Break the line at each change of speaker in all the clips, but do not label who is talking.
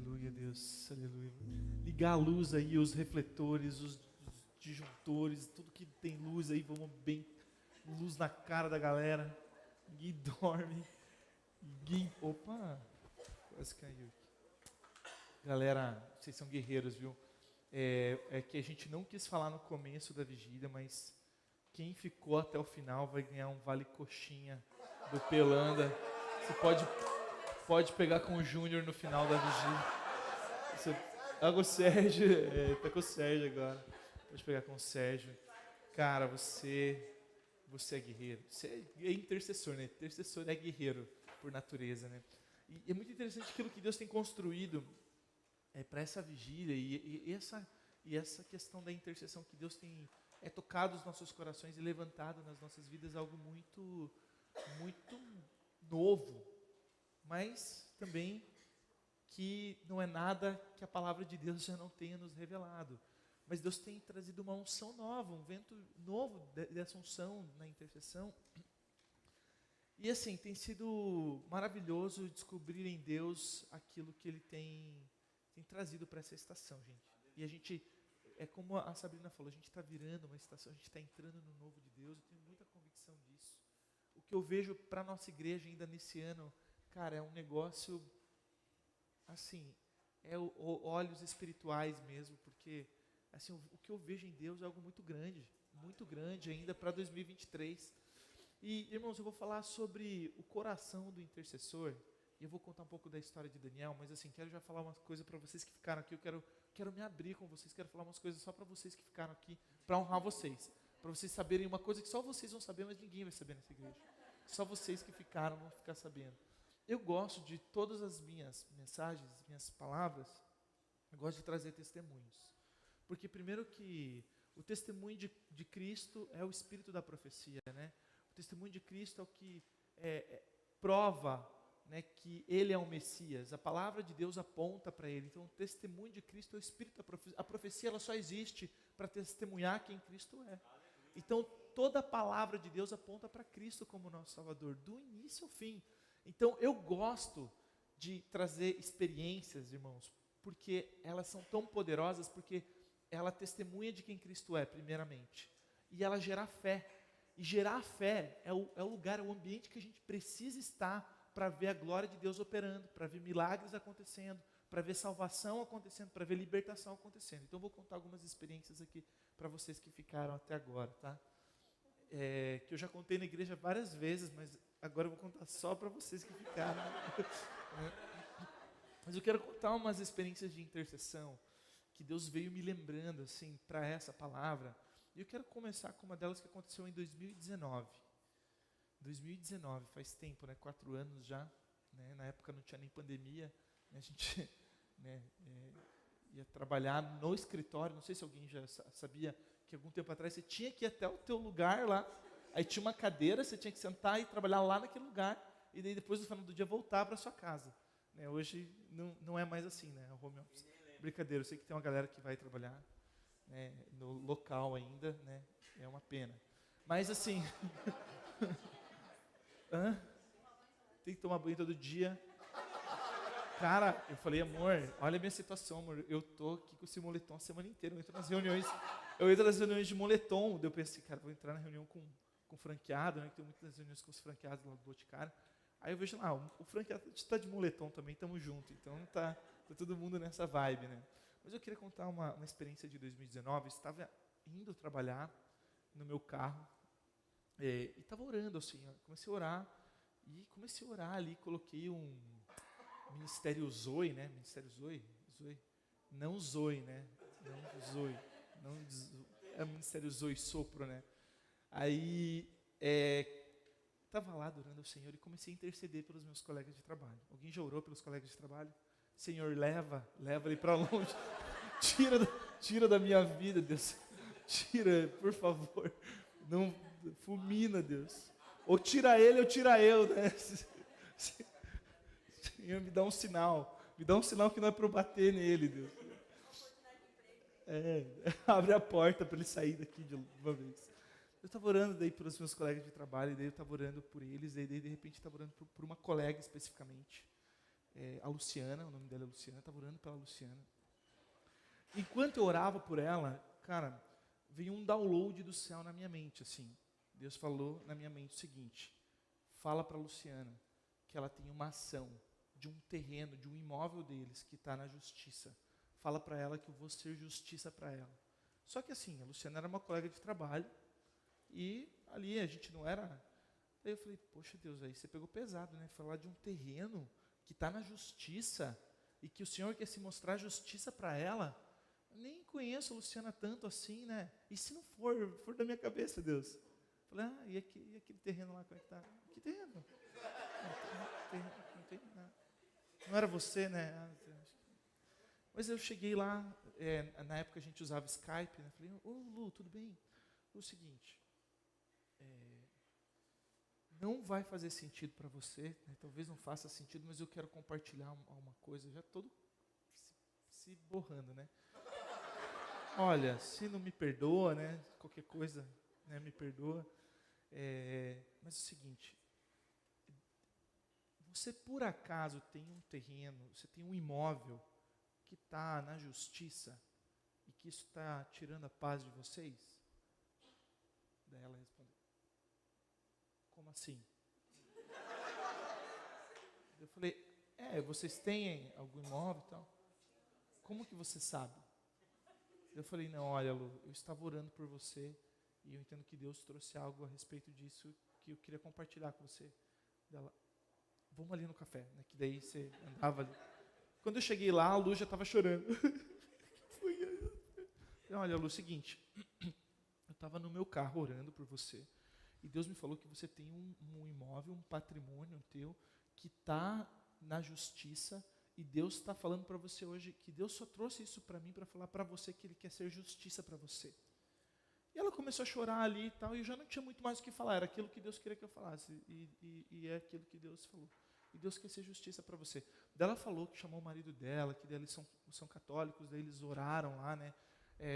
Aleluia, Deus, aleluia. Ligar a luz aí, os refletores, os disjuntores, tudo que tem luz aí, vamos bem, luz na cara da galera. Ninguém dorme, opa, quase caiu aqui. Galera, vocês são guerreiros, viu? É que a gente não quis falar no começo da vigília, mas quem ficou até o final vai ganhar um vale coxinha do Pelanda. Você pode pegar com o Júnior no final da vigília. Tá com o Sérgio, tá com o Sérgio agora. Pode pegar com o Sérgio. Cara, você é guerreiro. Você é intercessor, né? Intercessor é guerreiro por natureza, né? E é muito interessante aquilo que Deus tem construído para essa vigília e essa questão da intercessão que Deus tem tocado os nossos corações e levantado nas nossas vidas algo muito, muito novo, mas também que não é nada que a palavra de Deus já não tenha nos revelado. Mas Deus tem trazido uma unção nova, um vento novo dessa unção na intercessão. E assim, tem sido maravilhoso descobrir em Deus aquilo que Ele tem trazido para essa estação, gente. E a gente, como a Sabrina falou, a gente está virando uma estação, a gente está entrando no novo de Deus, eu tenho muita convicção disso. O que eu vejo para a nossa igreja ainda nesse ano, cara, é um negócio, assim, olhos espirituais mesmo, porque assim, o que eu vejo em Deus é algo muito grande ainda para 2023. E, irmãos, eu vou falar sobre o coração do intercessor, e eu vou contar um pouco da história de Daniel, mas assim, quero já falar uma coisa para vocês que ficaram aqui, eu quero me abrir com vocês, quero falar umas coisas só para vocês que ficaram aqui, para honrar vocês, para vocês saberem uma coisa que só vocês vão saber, mas ninguém vai saber nessa igreja. Só vocês que ficaram vão ficar sabendo. Eu gosto de todas as minhas mensagens, minhas palavras, eu gosto de trazer testemunhos. Porque primeiro que o testemunho de Cristo é o espírito da profecia, né? O testemunho de Cristo é o que prova, né, que Ele é o Messias. A palavra de Deus aponta para Ele. Então o testemunho de Cristo é o espírito da profecia. A profecia ela só existe para testemunhar quem Cristo é. Então toda a palavra de Deus aponta para Cristo como nosso Salvador, do início ao fim. Então eu gosto de trazer experiências, irmãos, porque elas são tão poderosas, porque ela testemunha de quem Cristo é, primeiramente. E ela gera fé. E gerar fé é o lugar, é o ambiente que a gente precisa estar para ver a glória de Deus operando, para ver milagres acontecendo, para ver salvação acontecendo, para ver libertação acontecendo. Então eu vou contar algumas experiências aqui para vocês que ficaram até agora, tá? Que eu já contei na igreja várias vezes, mas agora eu vou contar só para vocês que ficaram. Mas eu quero contar umas experiências de intercessão que Deus veio me lembrando assim para essa palavra. E eu quero começar com uma delas que aconteceu em 2019. 2019, faz tempo, né? 4 anos já. Né? Na época não tinha nem pandemia. Né? A gente ia trabalhar no escritório. Não sei se alguém já sabia que algum tempo atrás você tinha que ir até o teu lugar lá. Aí tinha uma cadeira, você tinha que sentar e trabalhar lá naquele lugar. E daí depois, no final do dia, voltar para sua casa. Né? Hoje não é mais assim, né? O home office. Brincadeira, eu sei que tem uma galera que vai trabalhar, né, no local ainda, né? É uma pena. Mas assim, tem que tomar banho todo dia. Cara, eu falei, amor, olha a minha situação, amor. Eu tô aqui com esse moletom a semana inteira. Eu entro nas reuniões de moletom. Daí eu pensei, cara, vou entrar na reunião com franqueado, né? Que tem muitas reuniões com os franqueados lá do Boticário. Aí eu vejo lá, o franqueado está de moletom também, estamos juntos. Então tá todo mundo nessa vibe, né? Mas eu queria contar uma experiência de 2019. Eu estava indo trabalhar no meu carro e estava orando assim. Comecei a orar ali, coloquei um Ministério Zoe, né? Ministério Zoe? Não Zoe, né? Não Zoe. É Ministério Zoe Sopro, né? Aí estava lá adorando ao Senhor e comecei a interceder pelos meus colegas de trabalho. Alguém já orou pelos colegas de trabalho? Senhor, leva ele para longe. Tira da minha vida, Deus. Tira, por favor. Não fulmina, Deus. Ou tira ele, ou tira eu, né? Senhor, me dá um sinal. Me dá um sinal que não é para eu bater nele, Deus. Abre a porta para ele sair daqui de uma vez. Eu estava orando daí pelos meus colegas de trabalho, e daí eu estava orando por eles, e daí de repente eu estava orando por uma colega especificamente. a Luciana, o nome dela é Luciana, eu estava orando pela Luciana. Enquanto eu orava por ela, cara, veio um download do céu na minha mente, assim. Deus falou na minha mente o seguinte: fala para a Luciana que ela tem uma ação de um terreno, de um imóvel deles que está na justiça. Fala para ela que eu vou ser justiça para ela. Só que assim, a Luciana era uma colega de trabalho e ali a gente não era... Aí eu falei, poxa Deus, aí você pegou pesado, né? Falar de um terreno que está na justiça e que o Senhor quer se mostrar justiça para ela. Eu nem conheço a Luciana tanto assim, né? E se não for da minha cabeça, Deus? Falei, e aquele terreno lá, como é que tá? Que terreno? Não tem nada. Não era você, né? Mas eu cheguei lá, na época a gente usava Skype, né? Falei, Lu, tudo bem? O seguinte, não vai fazer sentido para você, né? Talvez não faça sentido, mas eu quero compartilhar uma coisa, já todo se borrando, né? Olha, se não me perdoa, né? Qualquer coisa, né? Me perdoa. Mas é o seguinte, você por acaso tem um terreno, você tem um imóvel que está na justiça e que isso está tirando a paz de vocês? Daí ela respondeu, como assim? Eu falei, vocês têm algum imóvel e tal? Como que você sabe? Eu falei, não, olha Lu, eu estava orando por você e eu entendo que Deus trouxe algo a respeito disso que eu queria compartilhar com você. Ela, vamos ali no café, né? Que daí você andava ali. Quando eu cheguei lá, a Lu já estava chorando. Olha, Lu, seguinte, eu estava no meu carro orando por você e Deus me falou que você tem um imóvel, um patrimônio teu que está na justiça e Deus está falando para você hoje que Deus só trouxe isso para mim para falar para você que Ele quer ser justiça para você. E ela começou a chorar ali e tal, e eu já não tinha muito mais o que falar, era aquilo que Deus queria que eu falasse, e é aquilo que Deus falou. E Deus quer ser justiça para você. Daí ela falou que chamou o marido dela, que eles são católicos, daí eles oraram lá, né,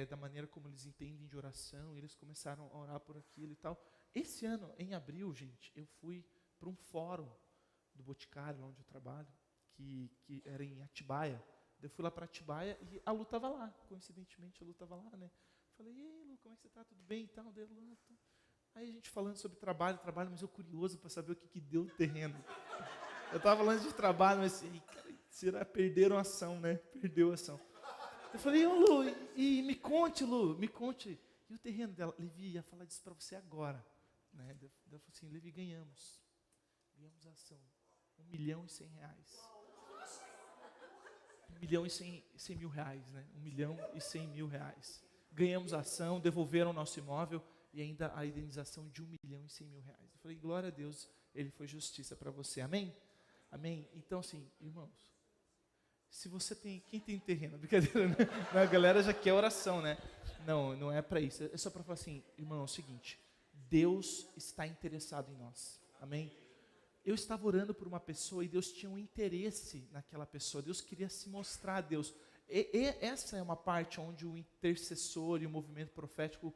da maneira como eles entendem de oração, e eles começaram a orar por aquilo e tal. Esse ano, em abril, gente, eu fui para um fórum do Boticário, lá onde eu trabalho, que era em Atibaia. Eu fui lá para Atibaia e a Lu estava lá, coincidentemente a Lu estava lá, né. Falei, e aí, Lu, como é que você está? Tudo bem e tal? Daí, Lu, tá. Aí a gente falando sobre trabalho, mas eu curioso para saber o que deu o terreno. Eu estava falando de trabalho, mas assim, cara, será perderam a ação, né? Perdeu a ação. Eu falei, ô Lu, e me conte, Lu, me conte. E o terreno dela? Levi, ia falar disso para você agora. Né? Ela falou assim, Levi, ganhamos a ação, R$1.100.000. R$1.100.000, né? R$1.100.000. Ganhamos a ação, devolveram o nosso imóvel e ainda a indenização de R$1.100.000. Eu falei, glória a Deus, Ele foi justiça para você. Amém? Amém? Então, assim, irmãos, se você tem... Quem tem terreno? Brincadeira, né? A galera já quer oração, né? Não é para isso. É só para falar assim, irmão, é o seguinte, Deus está interessado em nós. Amém? Eu estava orando por uma pessoa e Deus tinha um interesse naquela pessoa. Deus queria se mostrar a Deus. E essa é uma parte onde o intercessor e o movimento profético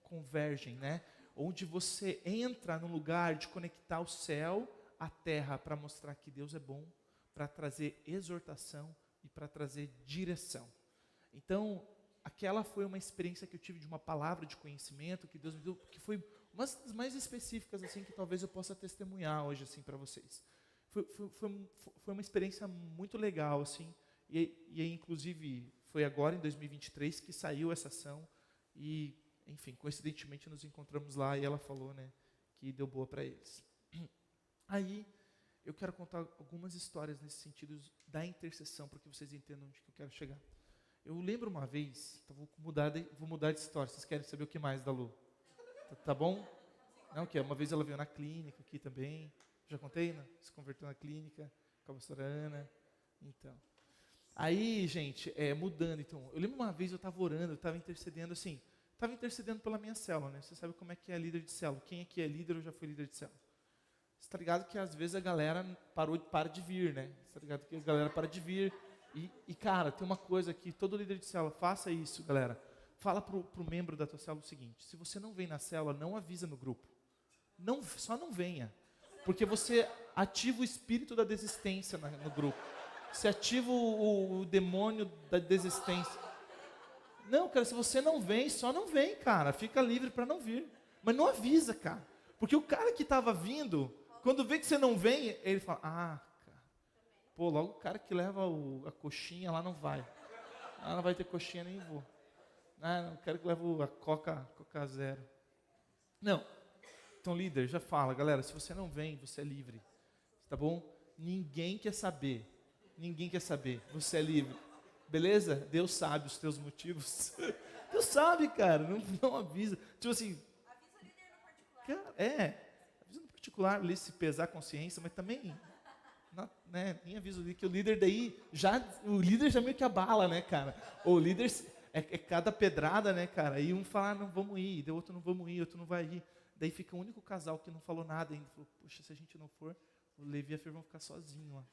convergem, né? Onde você entra no lugar de conectar o céu à terra para mostrar que Deus é bom, para trazer exortação e para trazer direção. Então, aquela foi uma experiência que eu tive de uma palavra de conhecimento que Deus me deu, que foi uma das mais específicas assim que talvez eu possa testemunhar hoje assim para vocês. Foi uma experiência muito legal assim. E inclusive foi agora em 2023 que saiu essa ação e, enfim, coincidentemente nos encontramos lá e ela falou, né, que deu boa para eles. Aí eu quero contar algumas histórias nesse sentido da intercessão, para que vocês entendam onde que eu quero chegar. Eu lembro uma vez, vou mudar de história. Vocês querem saber o que mais da Lu? Tá bom? Não, que uma vez ela veio na clínica aqui também. Já contei, né? Se converteu na clínica com a pastora Ana. Então. Aí, gente, mudando, então, eu lembro uma vez eu estava orando, eu estava intercedendo, assim, estava intercedendo pela minha célula, né? Você sabe como é que é líder de célula. Quem aqui é líder ou já foi líder de célula? Você está ligado que às vezes a galera para de vir, né? Você está ligado que a galera para de vir. E, cara, tem uma coisa que todo líder de célula, faça isso, galera. Fala pro membro da tua célula o seguinte, se você não vem na célula, não avisa no grupo. Só não venha. Porque você ativa o espírito da desistência no grupo. Você ativa o demônio da desistência. Não, cara, se você não vem, só não vem, cara. Fica livre para não vir. Mas não avisa, cara. Porque o cara que estava vindo, quando vê que você não vem, ele fala, cara, pô, logo o cara que leva a coxinha lá não vai. Não vai ter coxinha, nem vou. Não quero que leve a Coca Zero. Não. Então, líder, já fala, galera, se você não vem, você é livre. Tá bom? Ninguém quer saber. Você é livre. Beleza? Deus sabe os teus motivos. Deus sabe, cara. Não avisa. Tipo assim.
Avisa o líder no particular.
Cara, avisa no particular ali se pesar a consciência, mas também. Nem avisa o líder, que o líder daí. O líder já meio que abala, né, cara? O líder é cada pedrada, né, cara? Aí um fala, não vamos ir, daí o outro não vamos ir, outro não vai ir. Daí fica o único casal que não falou nada ainda. Falou, puxa, se a gente não for, o Levi e a Fer vão ficar sozinhos lá.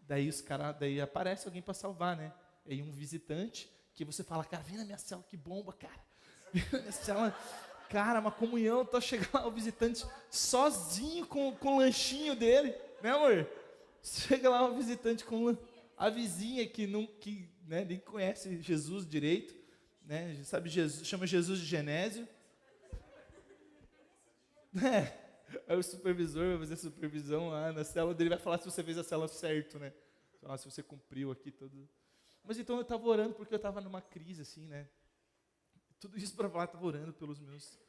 Daí aparece alguém para salvar, né? Aí um visitante, que você fala, cara, vem na minha cela, que bomba, cara. Vem na minha cela, cara, uma comunhão, tô chegando lá, o visitante sozinho com o lanchinho dele, né, amor? Chega lá o visitante com a vizinha que nem conhece Jesus direito, né? Sabe, chama Jesus de Genésio. Aí o supervisor vai fazer supervisão lá na célula dele, vai falar se você fez a célula certo, né? Se você cumpriu aqui tudo. Mas então eu estava orando porque eu estava numa crise, assim, né? Tudo isso para falar, eu estava orando pelos meus.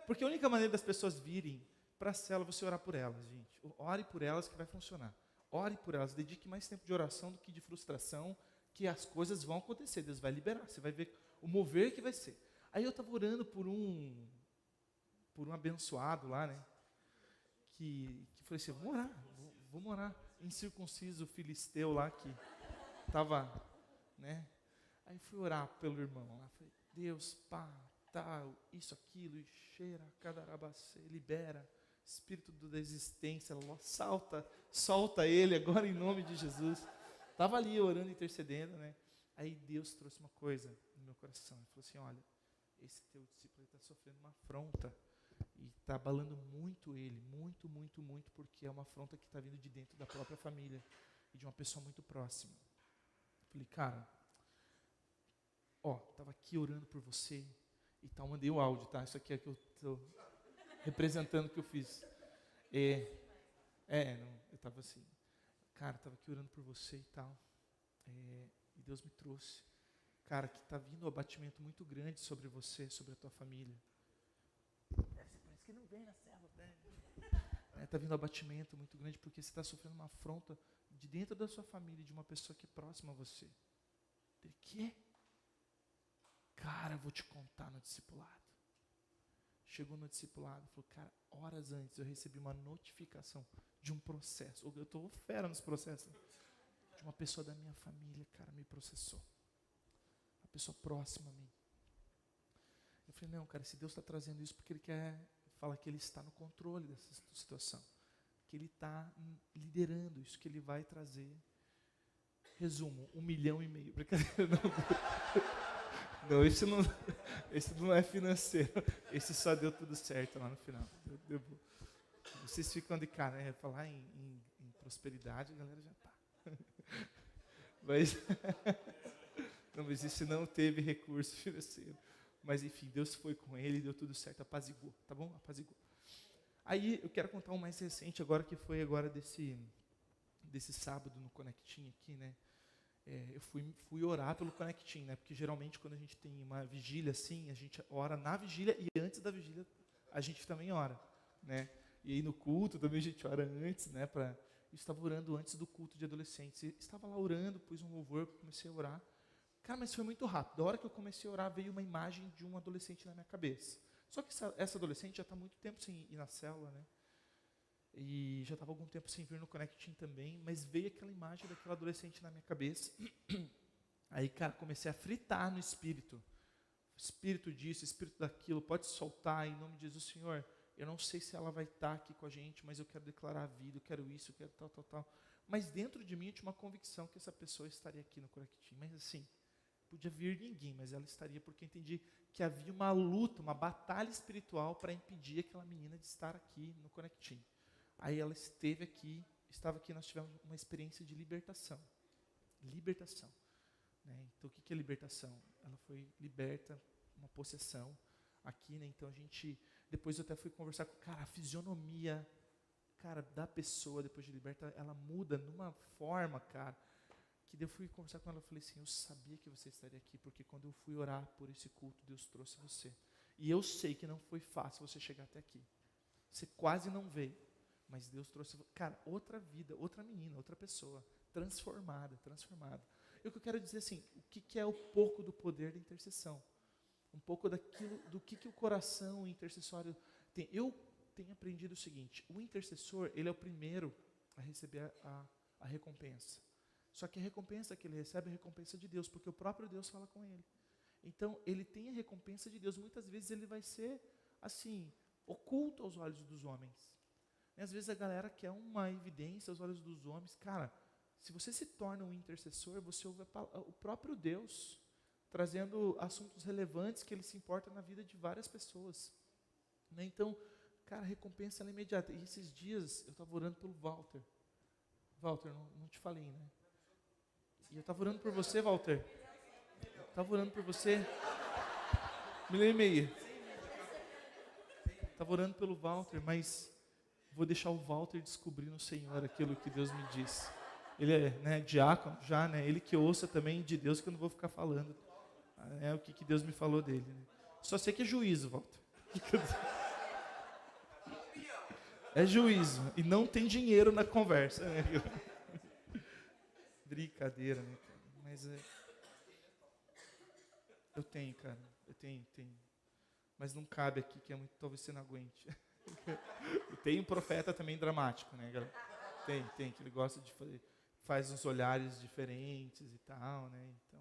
Porque a única maneira das pessoas virem para a célula é você orar por elas, gente. Ore por elas que vai funcionar. Ore por elas, dedique mais tempo de oração do que de frustração, que as coisas vão acontecer, Deus vai liberar, você vai ver o mover que vai ser. Aí eu estava orando por um abençoado lá, né? Que falei assim, vamos orar. Incircunciso filisteu lá que estava, né? Aí fui orar pelo irmão lá. Falei, Deus, pá, tal, isso, aquilo, e cheira, cadarabacê, libera, espírito da desistência, solta ele agora em nome de Jesus. Estava ali orando, intercedendo, né? Aí Deus trouxe uma coisa no meu coração. Ele falou assim, olha, esse teu discípulo está sofrendo uma afronta. E está abalando muito ele, muito, porque é uma afronta que está vindo de dentro da própria família e de uma pessoa muito próxima. Falei, cara, estava aqui orando por você e tal, mandei o áudio, tá? Isso aqui é que eu estou representando o que eu fiz. Eu estava assim, cara, estava aqui orando por você e tal, e Deus me trouxe. Cara, que está vindo um abatimento muito grande sobre você, sobre a tua família. Que não vem na célula, né? Está vindo um abatimento muito grande porque você está sofrendo uma afronta de dentro da sua família, de uma pessoa que é próxima a você. Ele, quê? Cara, eu vou te contar no discipulado. Chegou no discipulado, falou, cara, horas antes eu recebi uma notificação de um processo. Eu estou fera nos processos. De uma pessoa da minha família, cara, me processou. Uma pessoa próxima a mim. Eu falei, não, cara, se Deus está trazendo isso porque Ele quer... Fala que Ele está no controle dessa situação. Que Ele está liderando isso, que Ele vai trazer. Resumo, 1,5 milhão. Brincadeira, não, esse não é financeiro. Esse só deu tudo certo lá no final. Vocês ficam de cara, né? Falar em prosperidade, a galera já está. Mas esse não teve recurso financeiro. Mas enfim, Deus foi com ele, deu tudo certo, apazigou, tá bom? Apazigou. Aí eu quero contar um mais recente agora, que foi agora desse sábado no Conectim aqui, né? Eu fui orar pelo Conectim, né? Porque geralmente quando a gente tem uma vigília assim, a gente ora na vigília e antes da vigília a gente também ora, né? E aí no culto também a gente ora antes, né? Eu estava orando antes do culto de adolescentes. Estava lá orando, pus um louvor, comecei a orar. Cara, mas foi muito rápido. Da hora que eu comecei a orar, veio uma imagem de um adolescente na minha cabeça. Só que essa adolescente já está há muito tempo sem ir na célula, né? E já estava algum tempo sem vir no Conectim também, mas veio aquela imagem daquela adolescente na minha cabeça. Aí, cara, comecei a fritar no espírito. Espírito disso, espírito daquilo, pode soltar em nome de Jesus, Senhor. Eu não sei se ela vai estar aqui com a gente, mas eu quero declarar a vida, eu quero isso, eu quero tal. Mas dentro de mim eu tinha uma convicção que essa pessoa estaria aqui no Conectim. Mas assim, podia vir ninguém, mas ela estaria, porque eu entendi que havia uma luta, uma batalha espiritual para impedir aquela menina de estar aqui no Conectim. Aí ela estava aqui, nós tivemos uma experiência de libertação. Libertação. Né? Então, o que é libertação? Ela foi liberta, uma possessão aqui, né? Então, depois eu até fui conversar com, cara, a fisionomia, cara, da pessoa, depois de liberta, ela muda numa forma, cara, que daí eu fui conversar com ela, eu falei assim, eu sabia que você estaria aqui, porque quando eu fui orar por esse culto, Deus trouxe você. E eu sei que não foi fácil você chegar até aqui. Você quase não veio, mas Deus trouxe, cara, outra vida, outra menina, outra pessoa, transformada. E o que eu quero dizer assim, o que é um pouco do poder da intercessão? Um pouco daquilo, do que o coração intercessório tem. Eu tenho aprendido o seguinte, o intercessor, ele é o primeiro a receber a recompensa. Só que a recompensa que ele recebe é a recompensa de Deus, porque o próprio Deus fala com ele. Então, ele tem a recompensa de Deus. Muitas vezes ele vai ser, assim, oculto aos olhos dos homens. E às vezes a galera quer uma evidência aos olhos dos homens. Cara, se você se torna um intercessor, você ouve o próprio Deus trazendo assuntos relevantes que ele se importa na vida de várias pessoas. Né? Então, cara, a recompensa é imediata. E esses dias eu estava orando pelo Walter. Walter, não te falei, né? E eu estava orando por você, Walter. Estava orando por você. Milênio e meia. Estava orando pelo Walter, mas vou deixar o Walter descobrir no Senhor aquilo que Deus me disse. Ele é, né, diácono já, né? Ele que ouça também de Deus, que eu não vou ficar falando o que Deus me falou dele. Né? Só sei que é juízo, Walter. É juízo. E não tem dinheiro na conversa. Né? Brincadeira, né? Mas eu tenho, cara. Eu tenho. Mas não cabe aqui, que é muito, talvez você não aguente. Tem um profeta também dramático, né, galera? Tem, que ele gosta de fazer, faz uns olhares diferentes e tal, né? Então,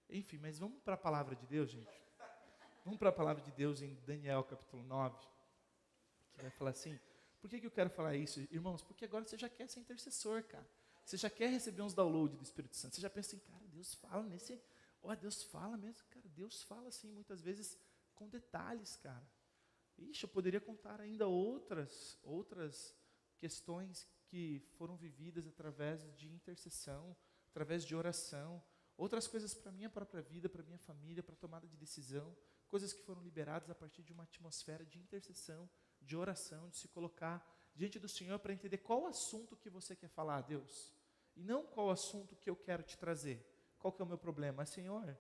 enfim, mas vamos para a palavra de Deus, gente? Vamos para a palavra de Deus em Daniel, capítulo 9, que vai falar assim, por que eu quero falar isso, irmãos? Porque agora você já quer ser intercessor, cara. Você já quer receber uns downloads do Espírito Santo. Você já pensa assim, cara, Deus fala nesse... Deus fala mesmo, cara. Deus fala assim, muitas vezes, com detalhes, cara. Ixi, eu poderia contar ainda outras questões que foram vividas através de intercessão, através de oração. Outras coisas para a minha própria vida, para a minha família, para a tomada de decisão. Coisas que foram liberadas a partir de uma atmosfera de intercessão, de oração, de se colocar diante do Senhor para entender qual assunto que você quer falar a Deus. E não qual assunto que eu quero te trazer. Qual que é o meu problema? Senhor,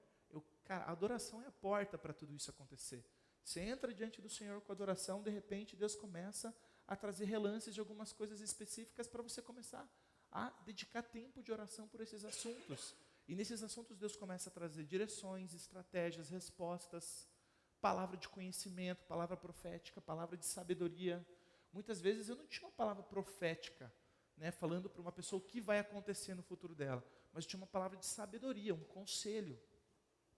cara, a adoração é a porta para tudo isso acontecer. Você entra diante do Senhor com adoração, de repente Deus começa a trazer relances de algumas coisas específicas para você começar a dedicar tempo de oração por esses assuntos. E nesses assuntos Deus começa a trazer direções, estratégias, respostas, palavra de conhecimento, palavra profética, palavra de sabedoria. Muitas vezes eu não tinha uma palavra profética, né, falando para uma pessoa o que vai acontecer no futuro dela, mas tinha uma palavra de sabedoria, um conselho.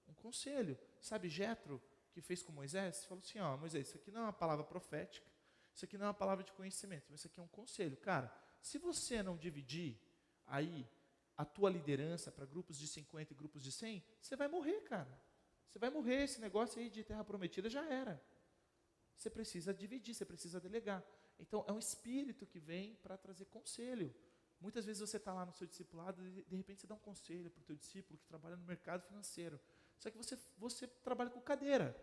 Um conselho. Sabe Jetro, que fez com Moisés? Falou assim, Moisés, isso aqui não é uma palavra profética, isso aqui não é uma palavra de conhecimento, mas isso aqui é um conselho. Cara, se você não dividir aí a tua liderança para grupos de 50 e grupos de 100, você vai morrer, cara. Você vai morrer, esse negócio aí de terra prometida já era. Você precisa dividir, você precisa delegar. Então, é um espírito que vem para trazer conselho. Muitas vezes você está lá no seu discipulado e de repente você dá um conselho para o teu discípulo que trabalha no mercado financeiro. Só que você trabalha com cadeira.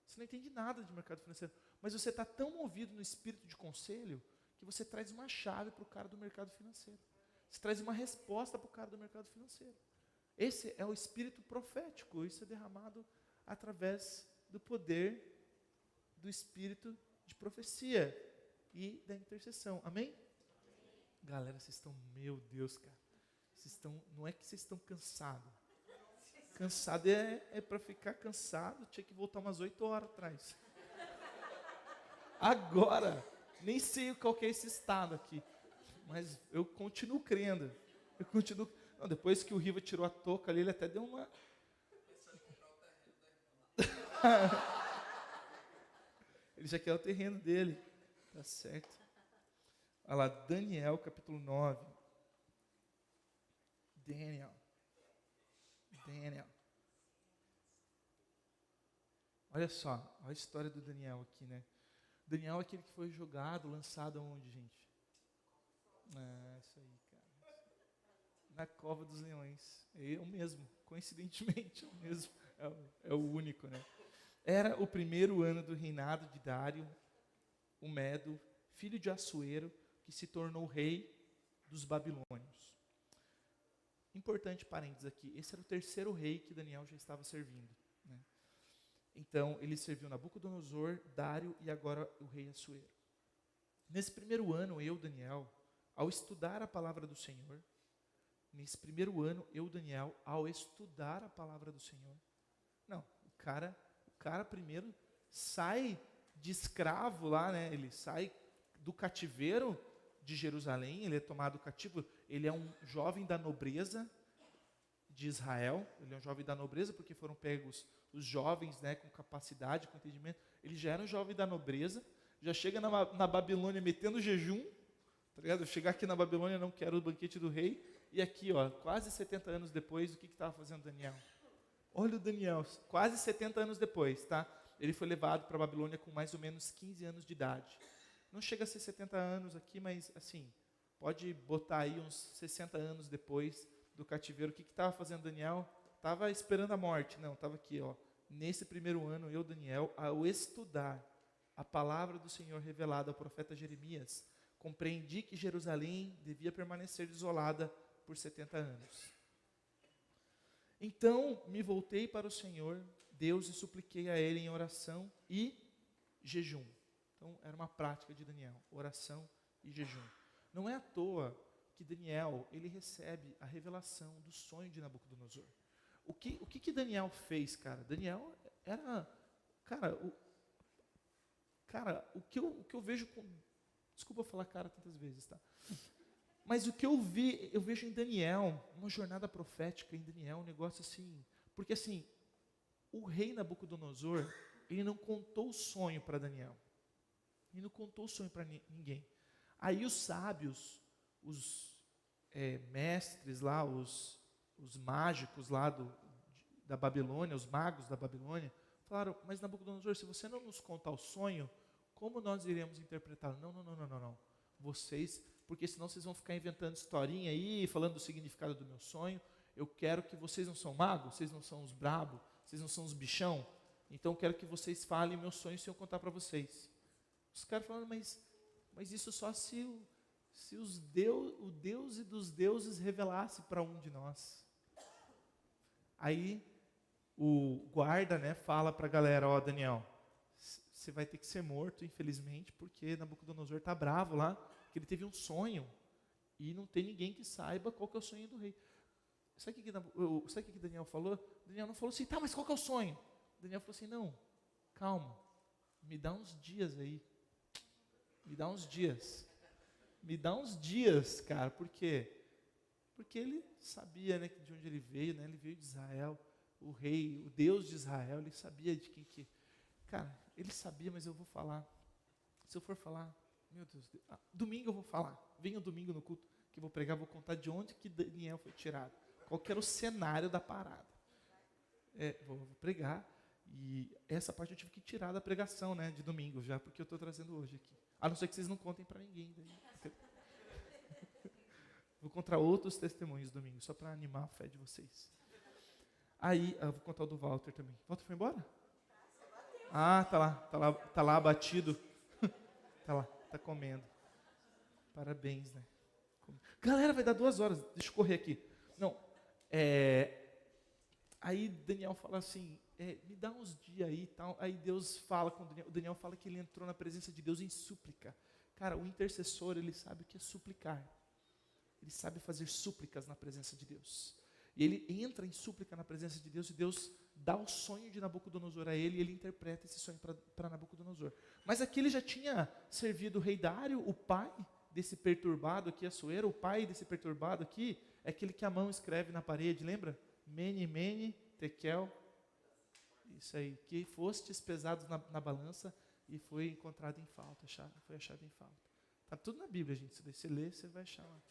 Você não entende nada de mercado financeiro. Mas você está tão movido no espírito de conselho que você traz uma chave para o cara do mercado financeiro. Você traz uma resposta para o cara do mercado financeiro. Esse é o espírito profético. Isso é derramado através do poder do espírito de profecia e da intercessão. Amém? Galera, vocês estão, meu Deus, cara. Não é que vocês estão cansados. Cansado é para ficar cansado, tinha que voltar umas 8 horas atrás. Agora, nem sei qual que é esse estado aqui, mas eu continuo crendo. Depois que o Riva tirou a touca ali, ele até deu uma... Ele já quer o terreno dele. Tá certo. Olha lá, Daniel, capítulo 9. Daniel. Olha só, olha a história do Daniel aqui, né? Daniel é aquele que foi jogado, lançado aonde, gente? Ah, isso aí, cara. Na cova dos leões. É o mesmo, coincidentemente, é o mesmo. É o único, né? Era o primeiro ano do reinado de Dário, o Medo, filho de Assuero, que se tornou rei dos babilônios. Importante parênteses aqui, esse era o terceiro rei que Daniel já estava servindo, né? Então, ele serviu Nabucodonosor, Dário e agora o rei Assuero. Nesse primeiro ano, eu, Daniel, ao estudar a palavra do Senhor, ao estudar a palavra do Senhor, não, o cara primeiro sai de escravo lá, né? Ele sai do cativeiro de Jerusalém, ele é tomado cativo, ele é um jovem da nobreza de Israel, ele é um jovem da nobreza porque foram pegos os jovens, né, com capacidade, com entendimento, ele já era um jovem da nobreza, já chega na Babilônia metendo jejum, tá ligado? Chegar aqui na Babilônia, não quero o banquete do rei, e aqui, ó, quase 70 anos depois, o que estava fazendo Daniel? Olha o Daniel, quase 70 anos depois, tá? Ele foi levado para a Babilônia com mais ou menos 15 anos de idade. Não chega a ser 70 anos aqui, mas assim, pode botar aí uns 60 anos depois do cativeiro. O que estava fazendo Daniel? Estava esperando a morte. Não, estava aqui, ó. Nesse primeiro ano, eu, Daniel, ao estudar a palavra do Senhor revelada ao profeta Jeremias, compreendi que Jerusalém devia permanecer isolada por 70 anos. Então me voltei para o Senhor, Deus, e supliquei a Ele em oração e jejum. Então era uma prática de Daniel, oração e jejum. Não é à toa que Daniel, ele recebe a revelação do sonho de Nabucodonosor. O que Daniel fez, cara? Daniel era, o que eu vejo com... Desculpa falar cara tantas vezes, tá? Mas o que eu vejo em Daniel, uma jornada profética em Daniel, um negócio assim... Porque assim, o rei Nabucodonosor, ele não contou o sonho para Daniel. Ele não contou o sonho para ninguém. Aí os sábios, os mestres lá, os mágicos lá da Babilônia, os magos da Babilônia, falaram, mas Nabucodonosor, se você não nos contar o sonho, como nós iremos interpretá-lo? Não. Vocês, porque senão vocês vão ficar inventando historinha aí, falando do significado do meu sonho. Eu quero que vocês não são magos, vocês não são os brabos, vocês não são os bichão. Então eu quero que vocês falem meu sonho se eu contar para vocês. Os caras falaram, mas isso só se o Deus e dos deuses revelasse para um de nós. Aí o guarda, né, fala para a galera, ó, Daniel, você vai ter que ser morto, infelizmente, porque Nabucodonosor está bravo lá, que ele teve um sonho e não tem ninguém que saiba qual que é o sonho do rei. Sabe o que Daniel falou? Daniel não falou assim, tá, mas qual que é o sonho? Daniel falou assim, não, calma, me dá uns dias aí. Me dá uns dias, cara, por quê? Porque ele sabia, né, de onde ele veio, né, ele veio de Israel, o rei, o Deus de Israel, ele sabia de quem que... Cara, ele sabia, mas eu vou falar. Se eu for falar, meu Deus, domingo eu vou falar. Venha domingo no culto que eu vou pregar, vou contar de onde que Daniel foi tirado. Qual que era o cenário da parada. Vou pregar, e essa parte eu tive que tirar da pregação, né, de domingo já, porque eu estou trazendo hoje aqui. A não ser que vocês não contem para ninguém. Daí. Vou contar outros testemunhos domingo, só para animar a fé de vocês. Aí, eu vou contar o do Walter também. Walter foi embora? Ah, tá lá abatido. Tá lá, tá comendo. Parabéns, né? Galera, vai dar 2 horas, deixa eu correr aqui. Não, aí Daniel fala assim, me dá uns dias aí e tal. Aí Deus fala com Daniel. O Daniel fala que ele entrou na presença de Deus em súplica. Cara, o intercessor, ele sabe o que é suplicar. Ele sabe fazer súplicas na presença de Deus. E ele entra em súplica na presença de Deus, e Deus dá o sonho de Nabucodonosor a ele, e ele interpreta esse sonho para Nabucodonosor. Mas aqui ele já tinha servido o rei Dário, o pai desse perturbado aqui, Assuero, o pai desse perturbado aqui, é aquele que a mão escreve na parede, lembra? Mene, mene, tekel. Isso aí, que fostes pesados na balança e foi encontrado em falta, foi achado em falta. Está tudo na Bíblia, gente. Se você ler, você vai achar lá.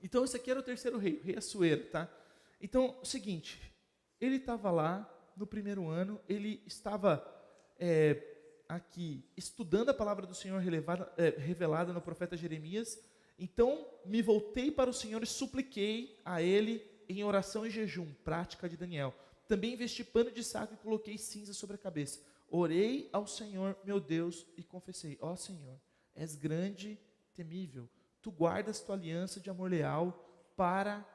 Então, esse aqui era o terceiro rei, o rei Assuero, tá? Então, o seguinte, ele estava lá no primeiro ano, ele estava aqui, estudando a palavra do Senhor revelada no profeta Jeremias, então me voltei para o Senhor e supliquei a Ele em oração e jejum, prática de Daniel. Também vesti pano de saco e coloquei cinza sobre a cabeça. Orei ao Senhor, meu Deus, e confessei: ó Senhor, és grande, temível. Tu guardas tua aliança de amor leal para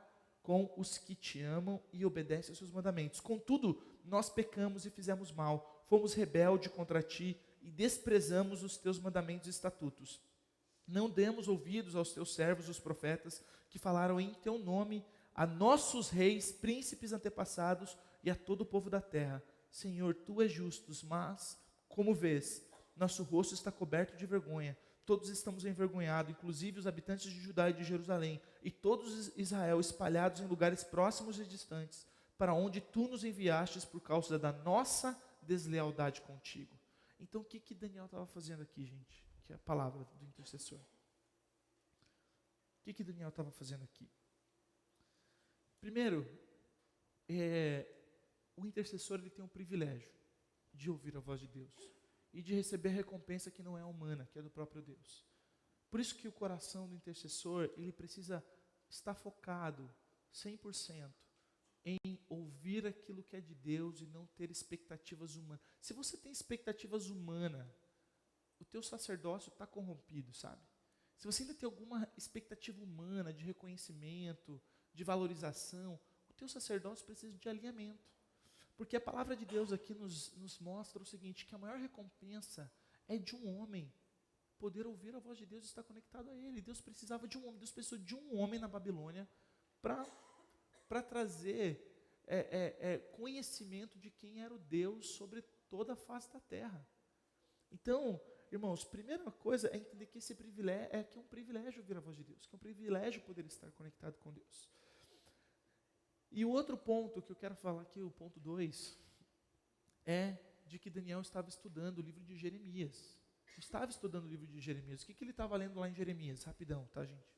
com os que te amam e obedecem aos seus mandamentos. Contudo, nós pecamos e fizemos mal. Fomos rebeldes contra ti e desprezamos os teus mandamentos e estatutos. Não demos ouvidos aos teus servos, os profetas, que falaram em teu nome a nossos reis, príncipes antepassados e a todo o povo da terra. Senhor, tu és justo, mas, como vês, nosso rosto está coberto de vergonha. Todos estamos envergonhados, inclusive os habitantes de Judá e de Jerusalém, e todos Israel, espalhados em lugares próximos e distantes, para onde tu nos enviastes por causa da nossa deslealdade contigo. Então, o que Daniel estava fazendo aqui, gente? Que é a palavra do intercessor. O que Daniel estava fazendo aqui? Primeiro, o intercessor ele tem o privilégio de ouvir a voz de Deus e de receber a recompensa que não é humana, que é do próprio Deus. Por isso que o coração do intercessor, ele precisa estar focado 100% em ouvir aquilo que é de Deus e não ter expectativas humanas. Se você tem expectativas humanas, o teu sacerdócio está corrompido, sabe? Se você ainda tem alguma expectativa humana de reconhecimento, de valorização, o teu sacerdócio precisa de alinhamento. Porque a palavra de Deus aqui nos mostra o seguinte, que a maior recompensa é de um homem poder ouvir a voz de Deus e estar conectado a Ele. Deus precisava de um homem, Deus precisou de um homem na Babilônia para trazer conhecimento de quem era o Deus sobre toda a face da terra. Então, irmãos, primeira coisa é entender que esse privilégio que é um privilégio ouvir a voz de Deus, que é um privilégio poder estar conectado com Deus. E o outro ponto que eu quero falar aqui, o ponto 2, é de que Daniel estava estudando o livro de Jeremias. Estava estudando o livro de Jeremias. O que ele estava lendo lá em Jeremias? Rapidão, tá, gente?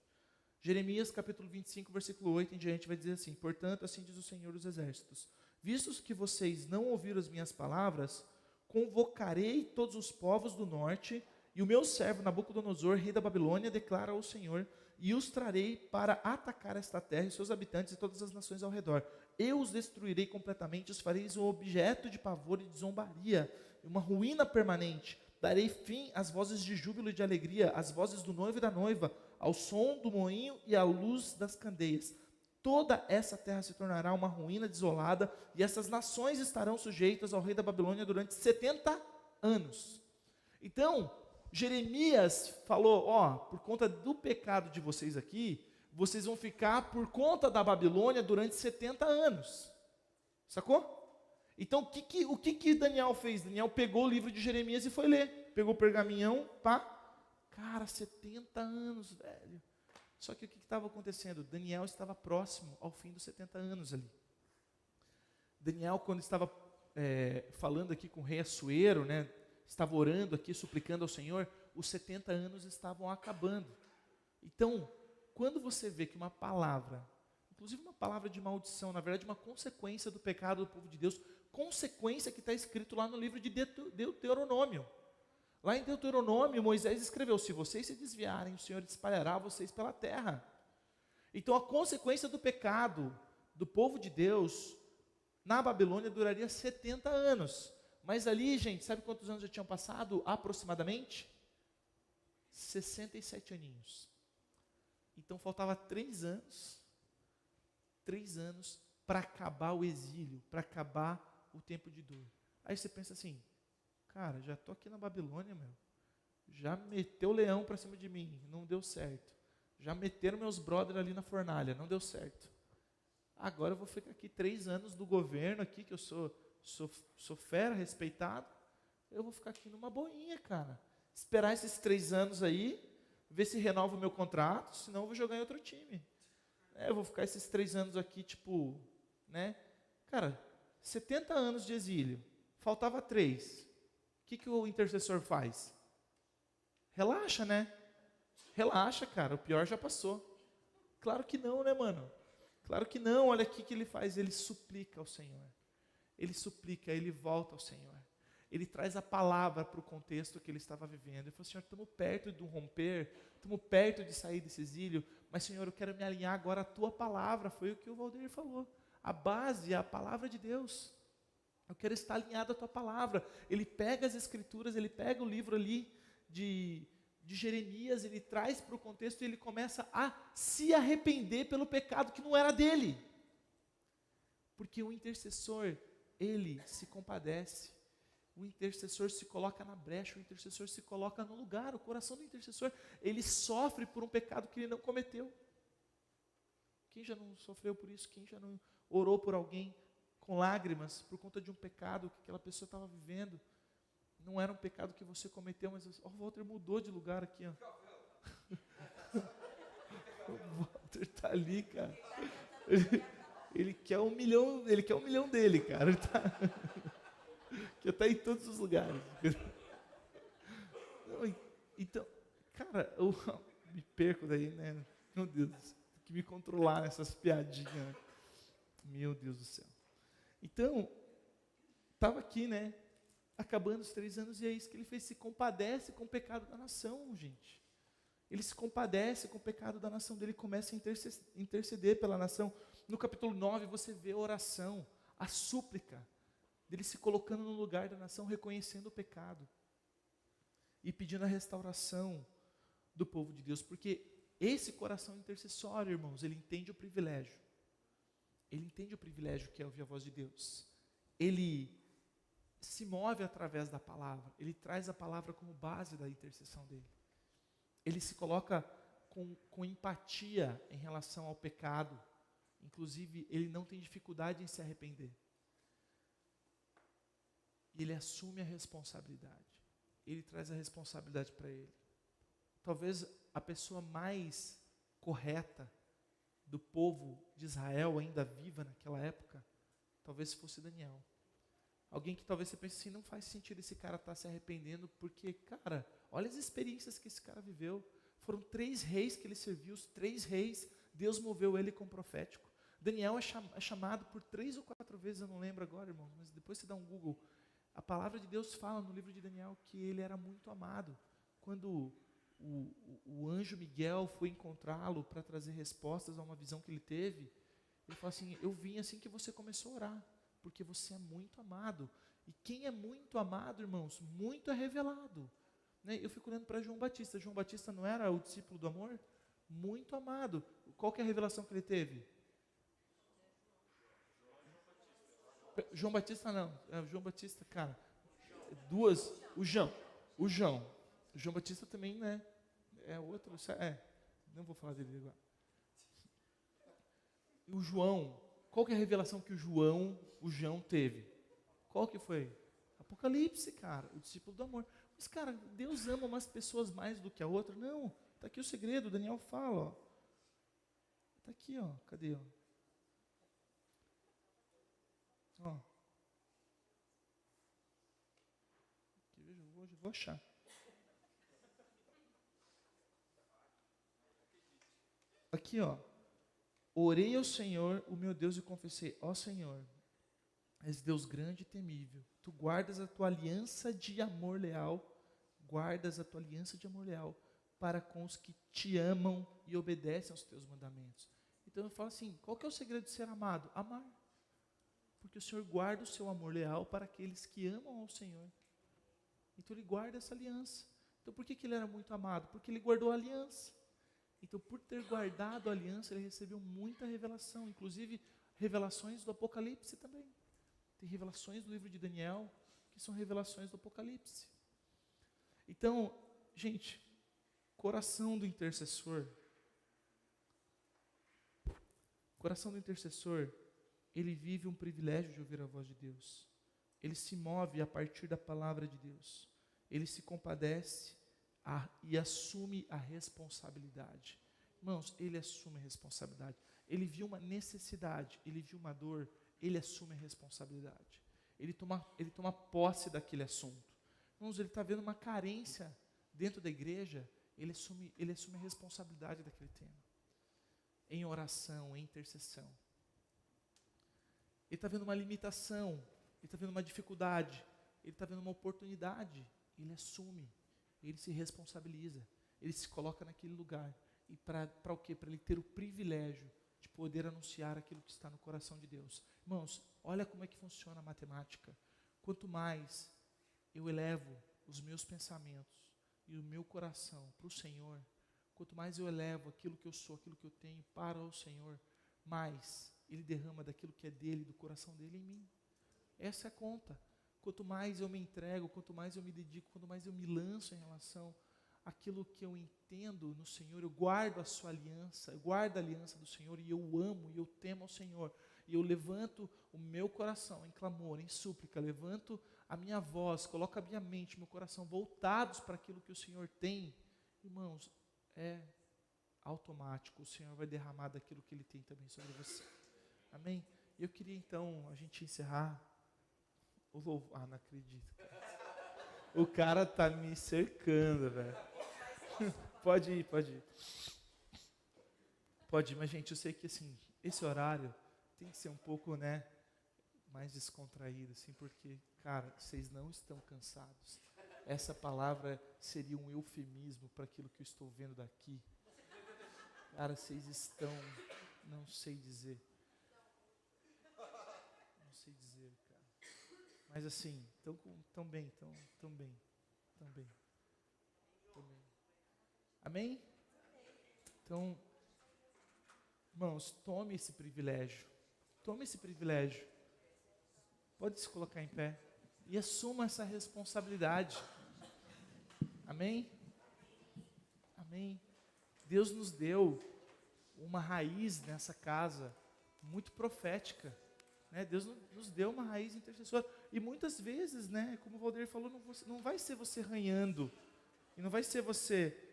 Jeremias, capítulo 25, versículo 8 em diante, vai dizer assim: portanto, assim diz o Senhor dos Exércitos, vistos que vocês não ouviram as minhas palavras, convocarei todos os povos do norte, e o meu servo Nabucodonosor, rei da Babilônia, declara ao Senhor, e os trarei para atacar esta terra e seus habitantes e todas as nações ao redor. Eu os destruirei completamente, os farei um objeto de pavor e de zombaria, uma ruína permanente. Darei fim às vozes de júbilo e de alegria, às vozes do noivo e da noiva, ao som do moinho e à luz das candeias. Toda essa terra se tornará uma ruína desolada, e essas nações estarão sujeitas ao rei da Babilônia durante 70 anos. Então, Jeremias falou, por conta do pecado de vocês aqui, vocês vão ficar por conta da Babilônia durante 70 anos. Sacou? Então, o que Daniel fez? Daniel pegou o livro de Jeremias e foi ler. Pegou o pergaminhão, Cara, 70 anos, velho. Só que o que estava acontecendo? Daniel estava próximo ao fim dos 70 anos ali. Daniel, quando estava falando aqui com o rei Assuero, né, estava orando aqui, suplicando ao Senhor, os 70 anos estavam acabando. Então, quando você vê que uma palavra, inclusive uma palavra de maldição, na verdade uma consequência do pecado do povo de Deus, consequência que está escrito lá no livro de Deuteronômio. Lá em Deuteronômio, Moisés escreveu, se vocês se desviarem, o Senhor espalhará vocês pela terra. Então a consequência do pecado do povo de Deus na Babilônia duraria 70 anos. Mas ali, gente, sabe quantos anos já tinham passado aproximadamente? 67 aninhos. Então faltava 3 anos para acabar o exílio, para acabar o tempo de dor. Aí você pensa assim, cara, já estou aqui na Babilônia, já meteu o leão para cima de mim, não deu certo. Já meteram meus brothers ali na fornalha, não deu certo. Agora eu vou ficar aqui 3 anos do governo aqui, que eu sou fera, respeitado. Eu vou ficar aqui numa boinha, cara. Esperar esses 3 anos aí, ver se renova o meu contrato, senão eu vou jogar em outro time. Eu vou ficar esses 3 anos aqui, Cara, 70 anos de exílio, faltava 3. O que o intercessor faz? Relaxa, né? Relaxa, cara, o pior já passou. Claro que não, né, mano? Claro que não, olha aqui o que ele faz, ele suplica ao Senhor. Ele suplica, ele volta ao Senhor. ele traz a palavra para o contexto que ele estava vivendo. Ele falou, Senhor, estamos perto de um romper, estamos perto de sair desse exílio, mas Senhor, eu quero me alinhar agora à tua palavra. Foi o que o Valdir falou. A base é a palavra de Deus. Eu quero estar alinhado à tua palavra. Ele pega as escrituras, ele pega o livro ali de Jeremias, ele traz para o contexto e ele começa a se arrepender pelo pecado que não era dele. Porque o intercessor, ele se compadece. O intercessor se coloca na brecha, o intercessor se coloca no lugar. O coração do intercessor, ele sofre por um pecado que ele não cometeu. Quem já não sofreu por isso? Quem já não orou por alguém com lágrimas por conta de um pecado que aquela pessoa estava vivendo? Não era um pecado que você cometeu, mas o Walter mudou de lugar aqui, ó. O Walter está ali, cara. Ele quer 1 milhão, ele quer 1 milhão dele, cara. Ele tá em todos os lugares. Então, cara, eu me perco daí, né? Meu Deus, tem que me controlar nessas piadinhas. Meu Deus do céu. Então, estava aqui, né? Acabando os 3 anos, e é isso que ele fez, se compadece com o pecado da nação, gente. Ele se compadece com o pecado da nação dele, começa a interceder pela nação. No capítulo 9, você vê a oração, a súplica, dele se colocando no lugar da nação, reconhecendo o pecado, e pedindo a restauração do povo de Deus, porque esse coração intercessório, irmãos, ele entende o privilégio. Ele entende o privilégio que é ouvir a voz de Deus. Ele se move através da palavra, ele traz a palavra como base da intercessão dele. Ele se coloca com empatia em relação ao pecado, inclusive ele não tem dificuldade em se arrepender. E ele assume a responsabilidade, ele traz a responsabilidade para ele. Talvez a pessoa mais correta do povo de Israel, ainda viva naquela época, talvez fosse Daniel. Alguém que talvez você pense assim, não faz sentido esse cara estar se arrependendo, porque, cara, olha as experiências que esse cara viveu. Foram 3 reis que ele serviu, os 3 reis, Deus moveu ele como profético. Daniel é chamado por 3 ou 4 vezes, eu não lembro agora, irmãos, mas depois você dá um Google. A palavra de Deus fala no livro de Daniel que ele era muito amado. Quando o anjo Miguel foi encontrá-lo para trazer respostas a uma visão que ele teve, ele falou assim, eu vim assim que você começou a orar, porque você é muito amado. E quem é muito amado, irmãos, muito é revelado. Né? Eu fico olhando para João Batista. João Batista não era o discípulo do amor? Muito amado. Qual que é a revelação que ele teve? João Batista não. João Batista, cara. O João. O João Batista também, né? É outro. Não vou falar dele agora. O João. Qual que é a revelação que o João teve? Qual que foi? Apocalipse, cara, o discípulo do amor. Mas, cara, Deus ama umas pessoas mais do que a outra? Não, está aqui o segredo, Daniel fala, ó. Está aqui, ó, cadê, ó? Ó. Aqui, veja, vou achar. Aqui, ó. Orei ao Senhor, o meu Deus, e confessei, ó Senhor, és Deus grande e temível, tu guardas a tua aliança de amor leal, para com os que te amam e obedecem aos teus mandamentos. Então eu falo assim, qual que é o segredo de ser amado? Amar. Porque o Senhor guarda o seu amor leal para aqueles que amam ao Senhor. Então ele guarda essa aliança. Então por que ele era muito amado? Porque ele guardou a aliança. Então, por ter guardado a aliança, ele recebeu muita revelação, inclusive revelações do Apocalipse também. Tem revelações do livro de Daniel, que são revelações do Apocalipse. Então, gente, coração do intercessor, ele vive um privilégio de ouvir a voz de Deus. Ele se move a partir da palavra de Deus. Ele se compadece e assume a responsabilidade. Irmãos, ele assume a responsabilidade. Ele viu uma necessidade, ele viu uma dor, ele assume a responsabilidade. Ele toma posse daquele assunto. Irmãos, ele está vendo uma carência dentro da igreja, ele assume a responsabilidade daquele tema. Em oração, em intercessão. Ele está vendo uma limitação, ele está vendo uma dificuldade. ele está vendo uma oportunidade, ele assume, ele se responsabiliza, ele se coloca naquele lugar. E para o quê? Para ele ter o privilégio de poder anunciar aquilo que está no coração de Deus. Irmãos, olha como é que funciona a matemática. Quanto mais eu elevo os meus pensamentos e o meu coração para o Senhor, quanto mais eu elevo aquilo que eu sou, aquilo que eu tenho para o Senhor, mais Ele derrama daquilo que é dele, do coração dele em mim. Essa é a conta. Quanto mais eu me entrego, quanto mais eu me dedico, quanto mais eu me lanço em relação àquilo que eu entendo no Senhor, eu guardo a sua aliança, eu guardo a aliança do Senhor, e eu amo, e eu temo ao Senhor, e eu levanto o meu coração em clamor, em súplica, levanto a minha voz, coloco a minha mente, meu coração voltados para aquilo que o Senhor tem. Irmãos, é automático, o Senhor vai derramar daquilo que Ele tem também sobre você. Amém? Eu queria então a gente encerrar. Não acredito. O cara tá me cercando, velho. Pode ir. Pode ir, mas gente, eu sei que assim, esse horário tem que ser um pouco, né, mais descontraído, assim, porque, cara, vocês não estão cansados. Essa palavra seria um eufemismo para aquilo que eu estou vendo daqui. Cara, vocês estão, não sei dizer. Não sei dizer, cara. Mas assim, tão bem. Amém? Então, irmãos, tome esse privilégio. Tome esse privilégio. Pode se colocar em pé. E assuma essa responsabilidade. Amém? Amém. Deus nos deu uma raiz nessa casa muito profética, né? Deus nos deu uma raiz intercessora. E muitas vezes, né, como o Valdir falou, não vai ser você ranhando. E não vai ser você...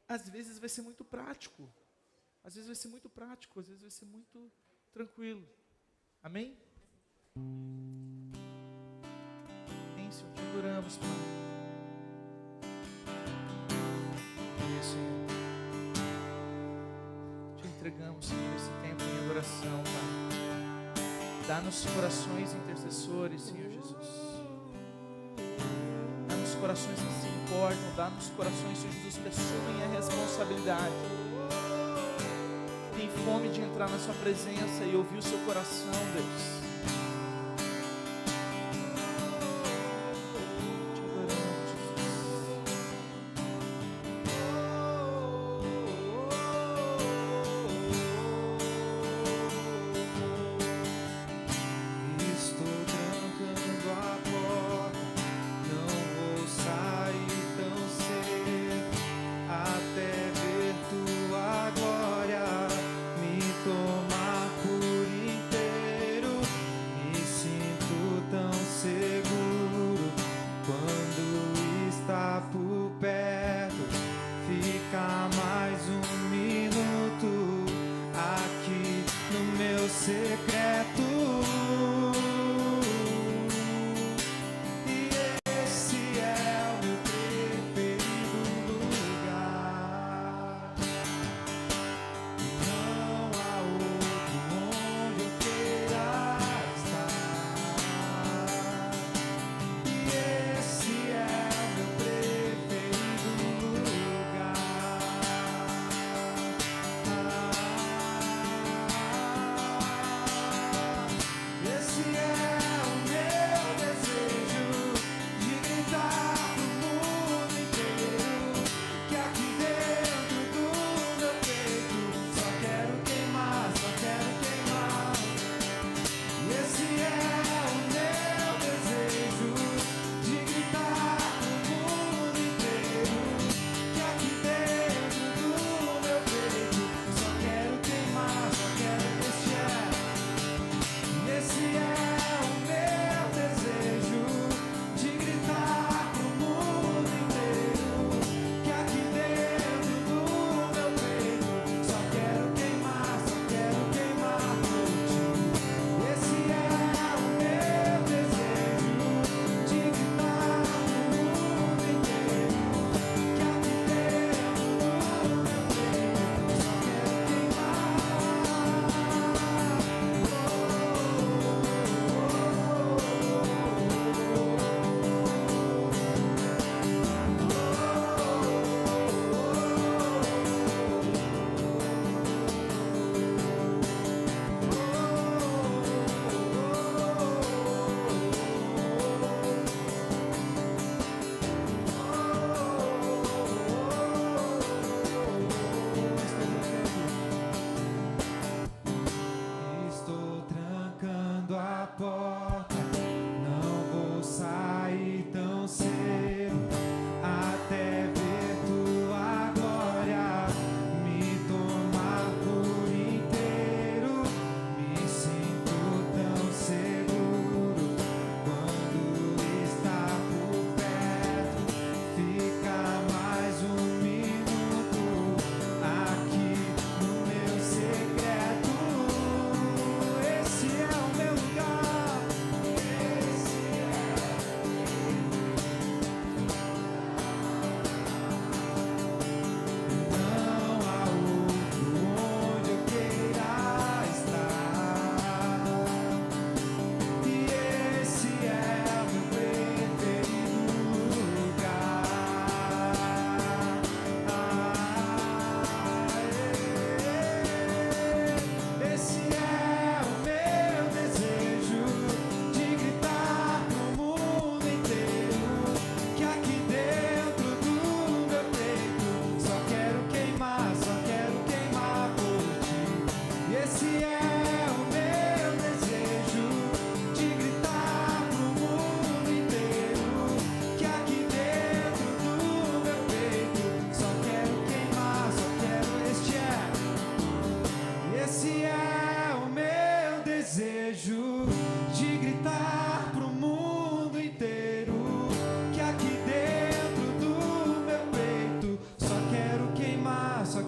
Às vezes vai ser muito prático. Às vezes vai ser muito prático. Às vezes vai ser muito tranquilo. Amém? Senhor, te adoramos, Pai. Senhor. Te entregamos, Senhor, esse tempo em adoração, Pai. Dá-nos corações intercessores, Senhor Jesus. Dá-nos corações que se importam. Dá-nos corações, Senhor Jesus, que assumem a responsabilidade. Tem fome de entrar na sua presença e ouvir o seu coração, Deus.
Tomar por inteiro.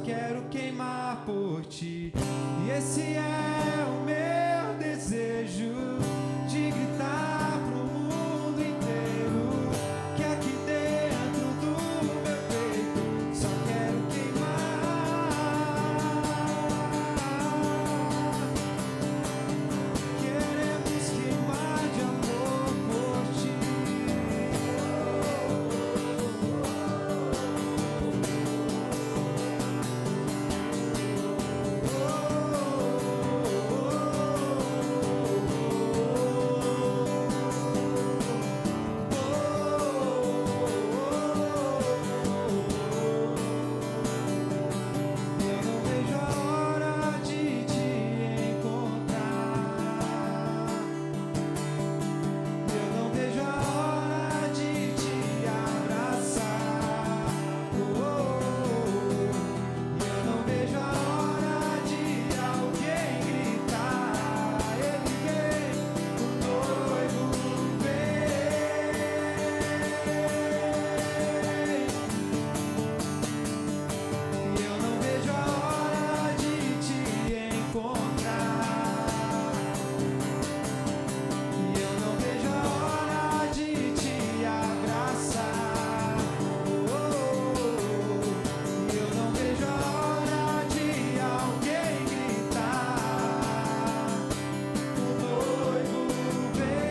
quero queimar por ti. E esse é o meu desejo, de gritar pro mundo inteiro que aqui dentro do meu peito só quero queimar. Queremos queimar de amor por ti. Eu não vejo a hora de te encontrar. Eu não vejo a hora de te abraçar. Eu não vejo a hora de alguém gritar: ele vem, o noivo vem. Eu não vejo a hora de te encontrar. Eu não vejo a hora de te abraçar. Eu não vejo a hora de alguém gritar: o noivo vem.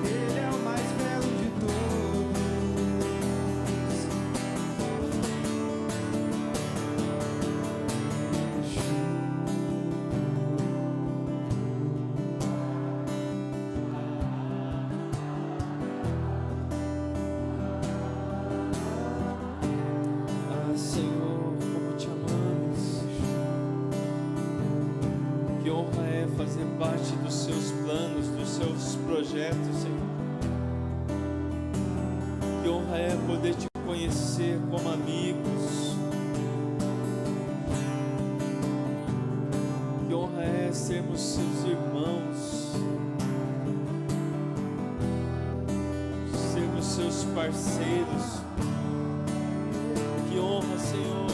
Ele é o mais belo de todos. Ah, Senhor, como te amamos. Que honra é fazer parte dos seus planos, dos seus projetos, Senhor. Que honra é poder te conhecer como amigos. Que honra é sermos seus irmãos, sermos seus parceiros. Que honra, Senhor.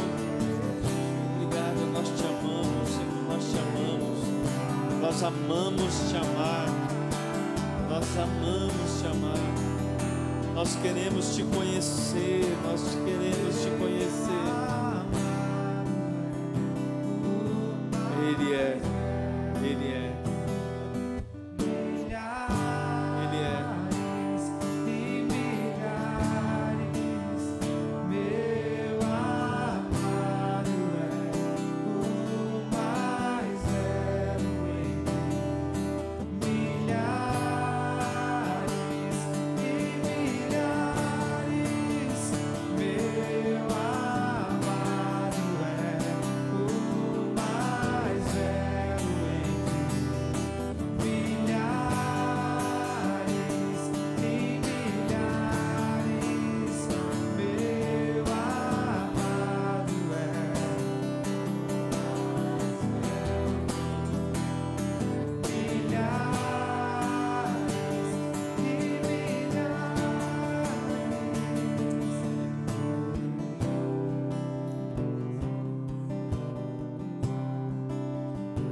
Obrigado, nós te amamos, Senhor, nós te amamos. Nós amamos te amar. Nós amamos te amar. Nós queremos te conhecer. Nós queremos te conhecer. Ele é. Ele é. Ele é. Meu amado é o mais belo entre milhares e milhares. Meu amado é o mais belo entre milhares e milhares. Meu amado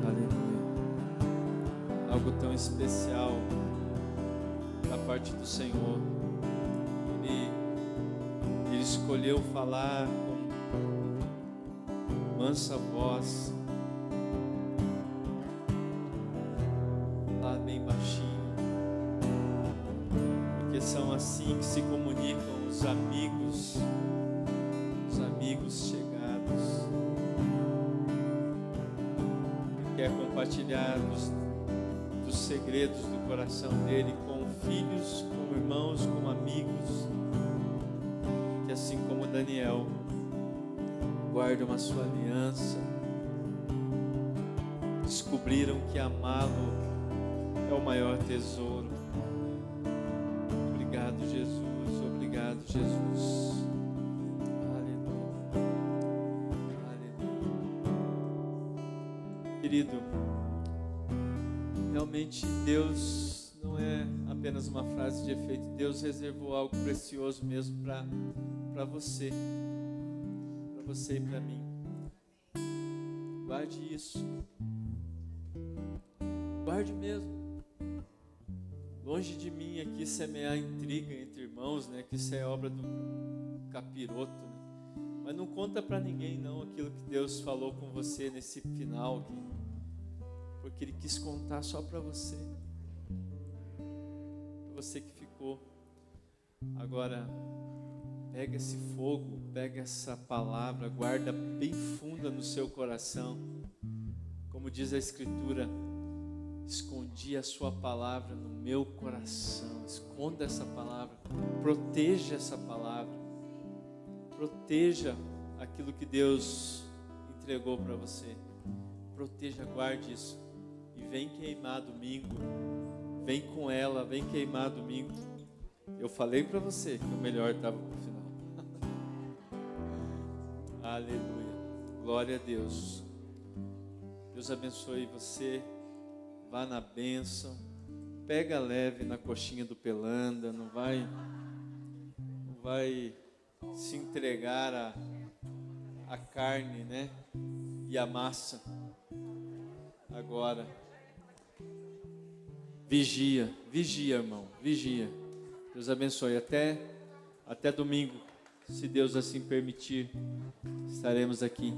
Aleluia. Algo tão especial da parte do Senhor. Ele escolheu falar com mansa voz, falar bem baixinho, porque são assim que se comunicam os amigos chegados. Ele quer compartilhar dos segredos do coração dele com filhos, com irmãos, com amigos, que assim como Daniel guardam a sua aliança, descobriram que amá-lo é o maior tesouro. Obrigado, Jesus. Obrigado, Jesus. Aleluia. Aleluia. querido, realmente Deus não é apenas uma frase de efeito. Deus reservou algo precioso mesmo para você e para mim. Guarde isso. Guarde mesmo. Longe de mim aqui semear intriga entre irmãos, né? Que isso é obra do capiroto, né? Mas não conta para ninguém não aquilo que Deus falou com você nesse final aqui, porque Ele quis contar só para você que ficou. Agora pega esse fogo, pega essa palavra, guarda bem funda no seu coração, como diz a Escritura: escondi a sua palavra no meu coração. Esconda essa palavra, proteja essa palavra, proteja aquilo que Deus entregou para você, proteja, guarde isso, e vem queimar domingo, vem com ela, vem queimar domingo. Eu falei para você que o melhor estava no final. Aleluia, glória a Deus. Deus abençoe você. Vá na bênção, pega leve na coxinha do Pelanda, não vai se entregar a carne, né? E a massa. Agora, vigia, irmão, vigia. Deus abençoe. Até domingo, se Deus assim permitir, estaremos aqui.